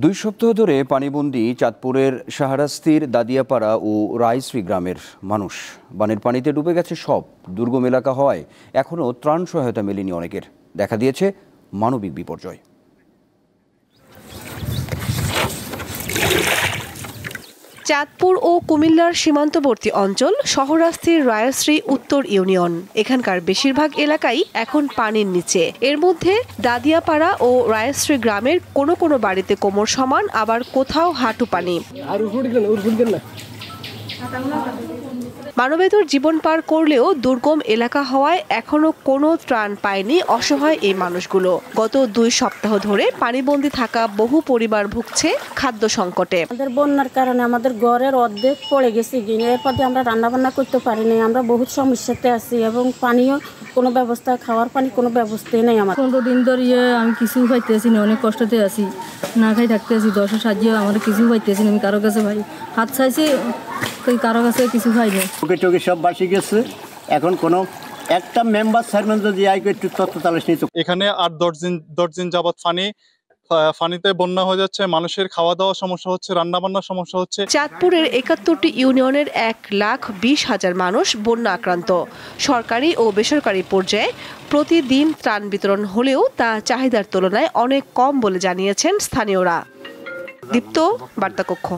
দুই সপ্তাহ ধরে পানিবন্দী চাঁদপুরের শাহরাস্তির দাদিয়াপাড়া ও রায়শ্রী গ্রামের মানুষ। বানের পানিতে ডুবে গেছে সব। দুর্গম এলাকা হওয়ায় এখনও ত্রাণ সহায়তা মেলেনি অনেকের। দেখা দিয়েছে মানবিক বিপর্যয়। চাঁদপুর ও কুমিল্লার সীমান্তবর্তী অঞ্চল শাহরাস্তির রায়শ্রী উত্তর ইউনিয়ন। এখানকার বেশিরভাগ এলাকাই এখন পানির নিচে। এর মধ্যে দাদিয়াপাড়া ও রায়শ্রী গ্রামের কোনো কোনো বাড়িতে কোমর সমান, আবার কোথাও হাঁটু পানি। মানবেতর জীবন পার করলেও দুর্গম এলাকা হওয়ায় এখনো কোনো ত্রাণ পায়নি অসহায় এই মানুষগুলো। গত 2 সপ্তাহ ধরে পানিবন্দী থাকা বহু পরিবার ভুগছে খাদ্য সংকটে। আমাদের বন্যার কারণে আমাদের ঘরের অর্ধেক পড়ে গেছে, এরপরে আমরা রান্না বান্না করতে পারিনি। আমরা বহুত সমস্যাতে আছি এবং পানিও কোনো ব্যবস্থা, খাওয়ার পানি কোনো ব্যবস্থাই নেই। আমার 15 দিন ধরে আমি কিছু পাইতেছি না, অনেক কষ্টতে আছি, না খাই থাকতে আছি। 10 সাহায্য আমার কিছু পাইতেছি না। আমি কারো কাছে ভাই হাত চাইছি, কারো কাছে কিছু পাইনি। চোখে সব বাসি গেছে। এখন কোনো একটা মেম্বার চেয়ারম্যান যদি একটু তথ্য তালাশ নিত। এখানে 8-10 দিন যাবৎ ফানিতে বন্যা হয়ে যাচ্ছে। মানুষের খাওয়া দাওয়া সমস্যা হচ্ছে, রান্না বান্নার সমস্যা হচ্ছে। চাঁদপুরের 71টি ইউনিয়নের 1,20,000 মানুষ বন্যা আক্রান্ত। সরকারি ও বেসরকারি পর্যায়ে প্রতিদিন ত্রাণ বিতরণ হলেও তা চাহিদার তুলনায় অনেক কম বলে জানিয়েছেন স্থানীয়রা। দীপ্ত, বার্তা কক্ষ।